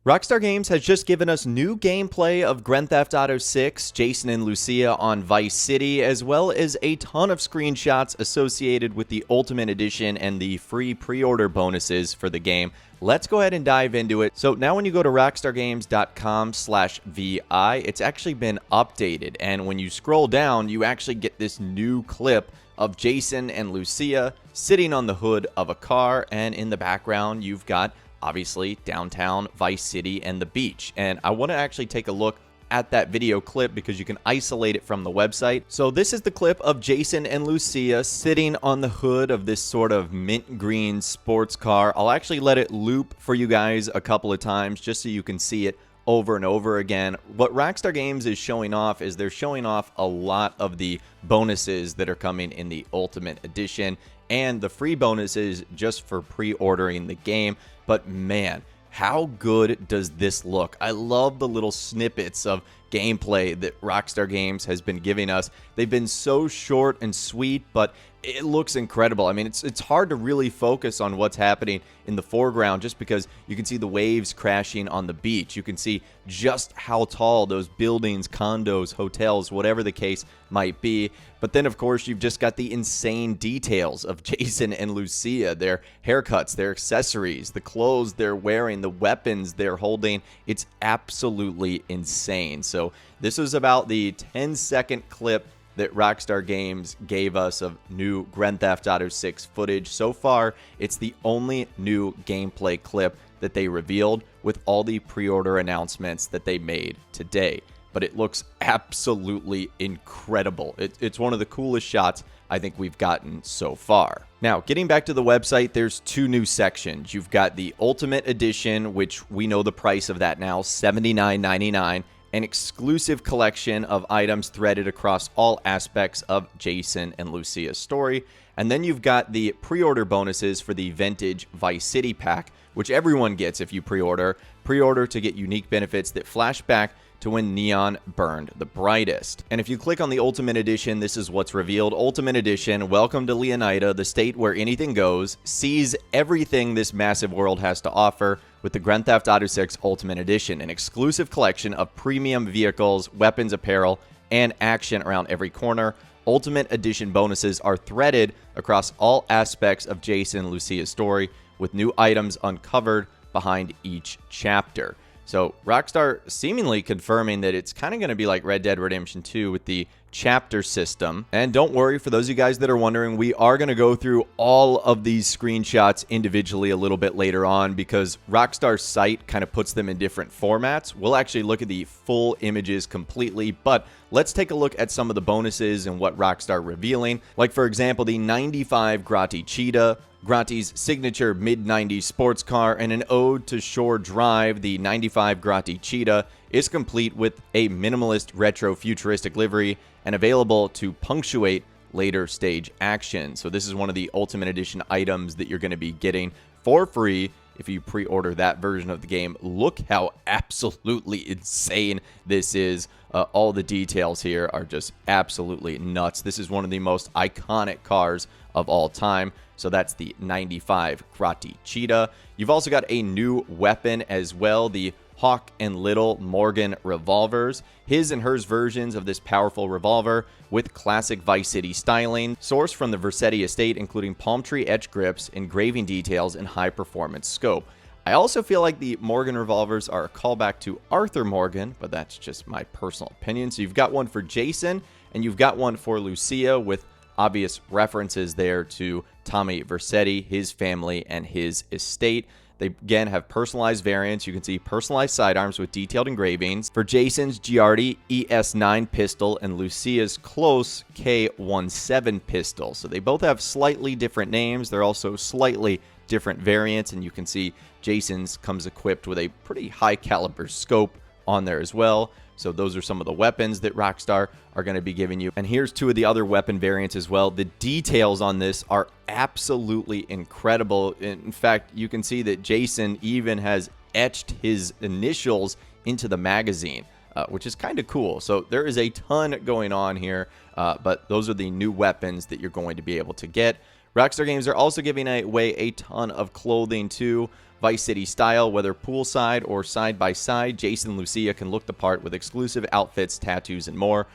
Rockstar Games has just given us new gameplay of Grand Theft Auto 6, Jason and Lucia on Vice City, as well as a ton of screenshots associated with the Ultimate Edition and the free pre-order bonuses for the game. Let's go ahead and dive into it. So now when you go to rockstargames.com/VI, it's actually been updated, and when you scroll down, you actually get this new clip of Jason and Lucia sitting on the hood of a car, and in the background, you've got obviously downtown Vice City and the beach. And I want to actually take a look at that video clip because you can isolate it from the website. So this is the clip of Jason and Lucia sitting on the hood of this sort of mint green sports car. I'll actually let it loop for you guys a couple of times just so you can see it over and over again. What Rockstar Games is showing off is they're showing off a lot of the bonuses that are coming in the Ultimate Edition and the free bonuses just for pre-ordering the game. But man, how good does this look? I love the little snippets of gameplay that Rockstar Games has been giving us. They've been so short and sweet, but it looks incredible. I mean, it's hard to really focus on what's happening in the foreground just because you can see the waves crashing on the beach. You can see just how tall those buildings, condos, hotels, whatever the case might be. But then, of course, you've just got the insane details of Jason and Lucia, their haircuts, their accessories, the clothes they're wearing, the weapons they're holding. It's absolutely insane. So this was about the 10-second clip that Rockstar Games gave us of new Grand Theft Auto 6 footage. So far, it's the only new gameplay clip that they revealed with all the pre-order announcements that they made today. But it looks absolutely incredible. It's one of the coolest shots I think we've gotten so far. Now, getting back to the website, there's two new sections. You've got the Ultimate Edition, which we know the price of that now, $79.99. An exclusive collection of items threaded across all aspects of Jason and Lucia's story. And then you've got the pre-order bonuses for the Vintage Vice City pack, which everyone gets if you pre-order. Pre-order to get unique benefits that flash back to when neon burned the brightest. And if you click on the Ultimate Edition, this is what's revealed. Ultimate Edition, welcome to Leonida, the state where anything goes. Seize everything this massive world has to offer with the Grand Theft Auto 6 Ultimate Edition, an exclusive collection of premium vehicles, weapons, apparel, and action around every corner. Ultimate Edition bonuses are threaded across all aspects of Jason and Lucia's story, with new items uncovered behind each chapter. So Rockstar seemingly confirming that it's kind of going to be like Red Dead Redemption 2 with the chapter system. And don't worry, for those of you guys that are wondering, we are going to go through all of these screenshots individually a little bit later on because Rockstar's site kind of puts them in different formats. We'll actually look at the full images completely, but let's take a look at some of the bonuses and what Rockstar revealing. Like, for example, the 95 Grotti Cheetah, Grotti's signature mid-90s sports car, and an ode to Shore Drive, the 95 Grotti Cheetah is complete with a minimalist retro-futuristic livery and available to punctuate later stage action. So this is one of the Ultimate Edition items that you're going to be getting for free if you pre-order that version of the game. Look how absolutely insane this is. All the details here are just absolutely nuts. This is one of the most iconic cars of all time. So that's the 95 Grotti Cheetah. You've also got a new weapon as well, the Hawk and Little Morgan revolvers. His and hers versions of this powerful revolver with classic Vice City styling, sourced from the Vercetti estate, including palm tree etched grips, engraving details, and high performance scope. I also feel like the Morgan revolvers are a callback to Arthur Morgan, but that's just my personal opinion. So you've got one for Jason, and you've got one for Lucia with obvious references there to Tommy Vercetti, his family, and his estate. They, again, have personalized variants. You can see personalized sidearms with detailed engravings. For Jason's Giardi ES9 pistol and Lucia's Close K17 pistol. So they both have slightly different names. They're also slightly different variants, and you can see Jason's comes equipped with a pretty high caliber scope on there as well. So those are some of the weapons that Rockstar are going to be giving you. And here's two of the other weapon variants as well. The details on this are absolutely incredible. In fact, you can see that Jason even has etched his initials into the magazine, which is kind of cool. So there is a ton going on here, but those are the new weapons that you're going to be able to get. Rockstar Games are also giving away a ton of clothing too. Vice City style, whether poolside or side by side. Jason and Lucia can look the part with exclusive outfits, tattoos, and more.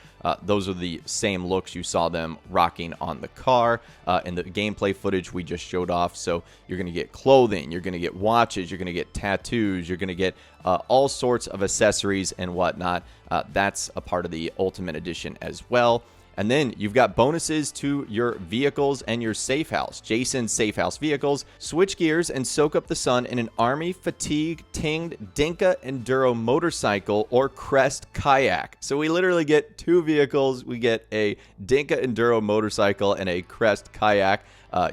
Those are the same looks you saw them rocking on the car in the gameplay footage we just showed off. So you're going to get clothing, you're going to get watches, you're going to get tattoos, you're going to get all sorts of accessories and whatnot. That's a part of the Ultimate Edition as well. And then you've got bonuses to your vehicles and your safe house. Jason's safe house vehicles switch gears and soak up the sun in an Army Fatigue Tinged Dinka Enduro motorcycle or Crest kayak. So we literally get two vehicles. We get a Dinka Enduro motorcycle and a Crest kayak.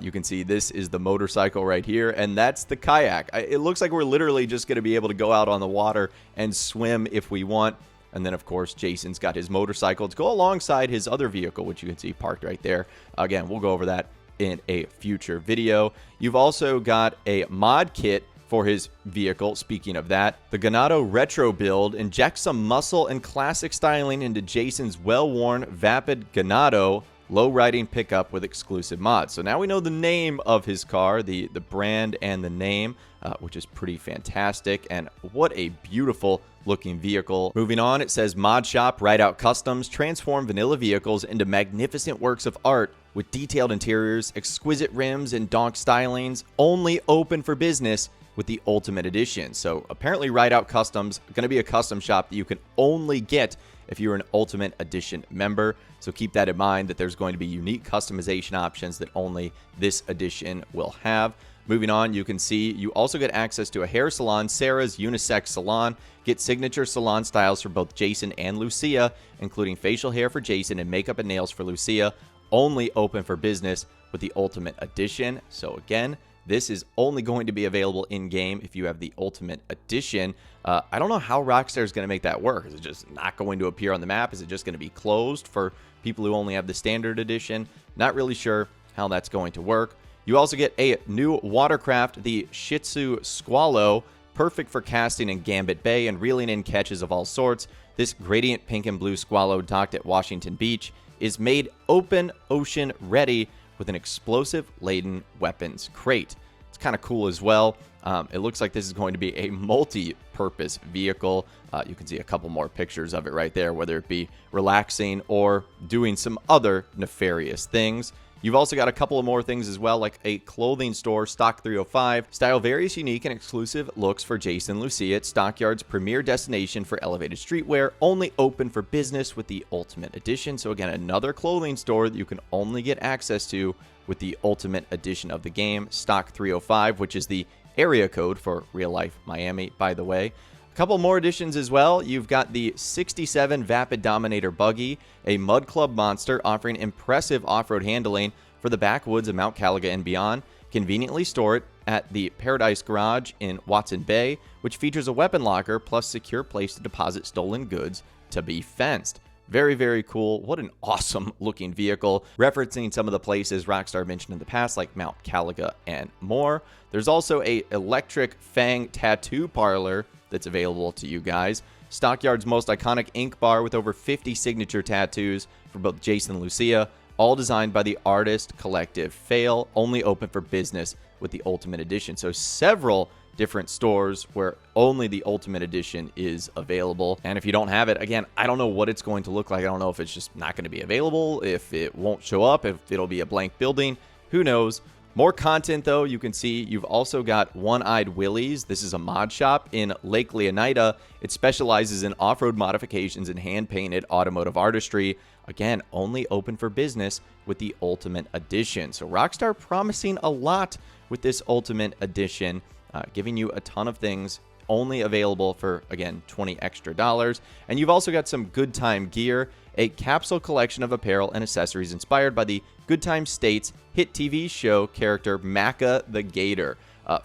You can see this is the motorcycle right here, and that's the kayak. It looks like we're literally just going to be able to go out on the water and swim if we want. And then, of course, Jason's got his motorcycle to go alongside his other vehicle, which you can see parked right there. Again, we'll go over that in a future video. You've also got a mod kit for his vehicle. Speaking of that, the Ganado Retro build injects some muscle and classic styling into Jason's well-worn Vapid Ganado low-riding pickup with exclusive mods. So now we know the name of his car, the brand and the name, which is pretty fantastic. And what a beautiful looking vehicle. Moving on, it says Mod Shop Rideout Customs transform vanilla vehicles into magnificent works of art with detailed interiors, exquisite rims, and donk stylings, only open for business with the Ultimate Edition. So apparently Rideout Customs going to be a custom shop that you can only get if you're an Ultimate Edition member. So keep that in mind, that there's going to be unique customization options that only this edition will have. Moving on, you can see you also get access to a hair salon, Sarah's Unisex Salon. Get signature salon styles for both Jason and Lucia, including facial hair for Jason and makeup and nails for Lucia. Only open for business with the Ultimate Edition. So again, this is only going to be available in-game if you have the Ultimate Edition. I don't know how Rockstar is going to make that work. Is it just not going to appear on the map? Is it just going to be closed for people who only have the Standard Edition? Not really sure how that's going to work. You also get a new watercraft, the Shih Tzu Squallow, perfect for casting in Gambit Bay and reeling in catches of all sorts. This gradient pink and blue Squallow docked at Washington Beach is made open ocean ready with an explosive-laden weapons crate. It's kind of cool as well. It looks like this is going to be a multi-purpose vehicle. You can see a couple more pictures of it right there, whether it be relaxing or doing some other nefarious things. You've also got a couple of more things as well, like a clothing store, Stock 305. Style various unique and exclusive looks for Jason and Lucia at Stockyard's premier destination for elevated streetwear, only open for business with the Ultimate Edition. So again, another clothing store that you can only get access to with the Ultimate Edition of the game, Stock 305, which is the area code for real life Miami, by the way. Couple more additions as well. You've got the 67 Vapid Dominator Buggy, a Mud Club monster offering impressive off-road handling for the backwoods of Mount Caliga and beyond. Conveniently store it at the Paradise Garage in Watson Bay, which features a weapon locker plus secure place to deposit stolen goods to be fenced. Very, very cool. What an awesome looking vehicle, referencing some of the places Rockstar mentioned in the past, like Mount Caliga and more. There's also a electric Fang tattoo parlor that's available to you guys. Stockyard's most iconic ink bar with over 50 signature tattoos for both Jason and Lucia, all designed by the artist collective Fail, only open for business with the Ultimate Edition. So several different stores where only the Ultimate Edition is available. And if you don't have it, again, I don't know what it's going to look like. I don't know if it's just not going to be available, if it won't show up, if it'll be a blank building. Who knows? More content, though. You can see you've also got One-Eyed Willie's. This is a mod shop in Lake Leonida. It specializes in off-road modifications and hand-painted automotive artistry. Again, only open for business with the Ultimate Edition. So Rockstar promising a lot with this Ultimate Edition, giving you a ton of things only available for, again, $20 extra. And you've also got some Good Time gear, a capsule collection of apparel and accessories inspired by the Good Time State's hit TV show character Macca the Gator.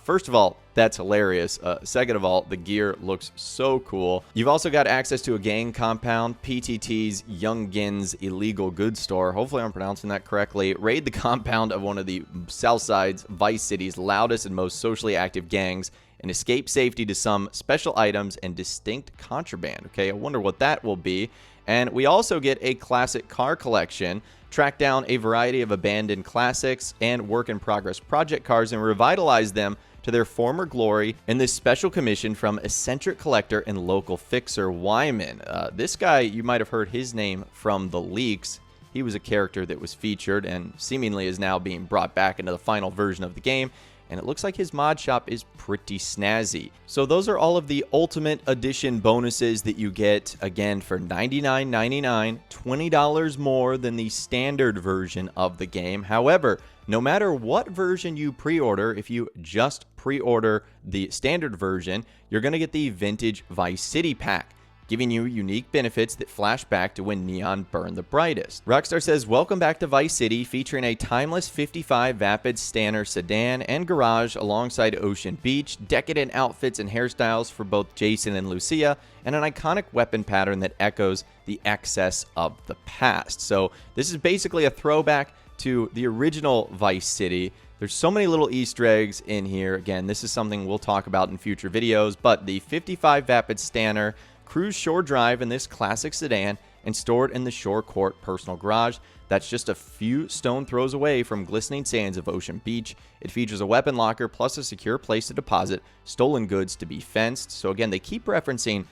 First of all, that's hilarious. Second of all, the gear looks so cool. You've also got access to a gang compound, PTT's Young Gins Illegal Goods Store. Hopefully I'm pronouncing that correctly. Raid the compound of one of the Southside's Vice City's loudest and most socially active gangs and escape safety to some special items and distinct contraband. Okay, I wonder what that will be. And we also get a classic car collection, track down a variety of abandoned classics and work-in-progress project cars and revitalize them to their former glory in this special commission from eccentric collector and local fixer Wyman. This guy, you might have heard his name from the leaks. He was a character that was featured and seemingly is now being brought back into the final version of the game, and it looks like his mod shop is pretty snazzy. So those are all of the Ultimate Edition bonuses that you get, again, for $99.99, $20 more than the standard version of the game. However, no matter what version you pre-order, if you just pre-order the standard version, you're going to get the Vintage Vice City pack, giving you unique benefits that flash back to when neon burned the brightest. Rockstar says, welcome back to Vice City, featuring a timeless 55 Vapid Stanner sedan and garage alongside Ocean Beach, decadent outfits and hairstyles for both Jason and Lucia, and an iconic weapon pattern that echoes the excess of the past. So this is basically a throwback to the original Vice City. There's so many little Easter eggs in here. Again, this is something we'll talk about in future videos, but the 55 Vapid Stanner cruise shore drive in this classic sedan and stored in the Shore Court personal garage that's just a few stone throws away from glistening sands of Ocean Beach. It features a weapon locker plus a secure place to deposit stolen goods to be fenced. So again, they keep referencing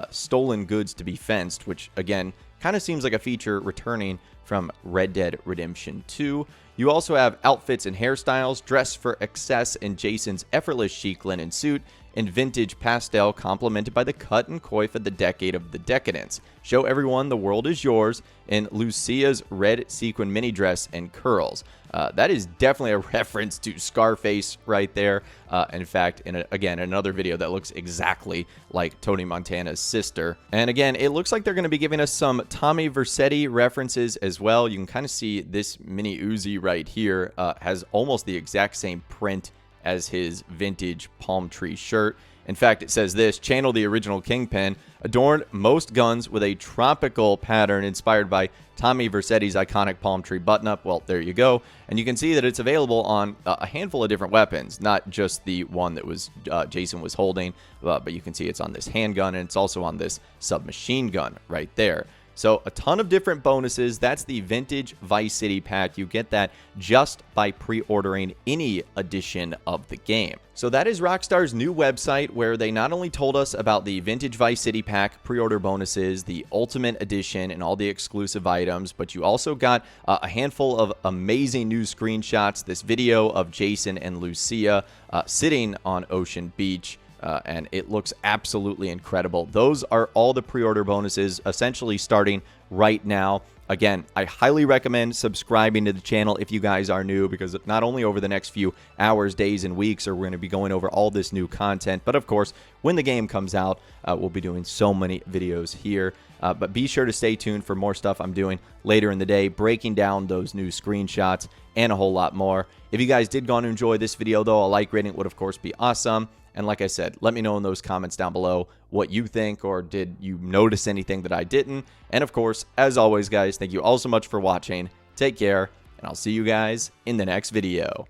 stolen goods to be fenced, which again kind of seems like a feature returning from Red Dead Redemption 2. You also have outfits and hairstyles, dress for excess in Jason's effortless chic linen suit, and vintage pastel complemented by the cut and coif of the decade of the decadence. Show everyone the world is yours in Lucia's red sequin mini dress and curls. That is definitely a reference to Scarface right there. In fact, again, another video that looks exactly like Tony Montana's sister. And again, it looks like they're going to be giving us some Tommy Vercetti references as well. You can kind of see this mini Uzi right here has almost the exact same print as his vintage palm tree shirt. In fact, it says this: channel the original Kingpin, adorned most guns with a tropical pattern inspired by Tommy Vercetti's iconic palm tree button-up. Well, there you go. And you can see that it's available on a handful of different weapons, not just the one that was Jason was holding, but you can see it's on this handgun, and it's also on this submachine gun right there. So a ton of different bonuses. That's the Vintage Vice City pack. You get that just by pre-ordering any edition of the game. So that is Rockstar's new website, where they not only told us about the Vintage Vice City pack pre-order bonuses, the Ultimate Edition, and all the exclusive items, but you also got a handful of amazing new screenshots, this video of Jason and Lucia sitting on Ocean Beach. And it looks absolutely incredible. Those are all the pre-order bonuses, essentially starting right now. Again, I highly recommend subscribing to the channel if you guys are new, because not only over the next few hours, days, and weeks are we going to be going over all this new content, but of course, when the game comes out, we'll be doing so many videos here. But be sure to stay tuned for more stuff I'm doing later in the day, breaking down those new screenshots and a whole lot more. If you guys did go on to enjoy this video, though, a like rating would, of course, be awesome. And like I said, let me know in those comments down below what you think, or did you notice anything that I didn't? And of course, as always, guys, thank you all so much for watching. Take care, and I'll see you guys in the next video.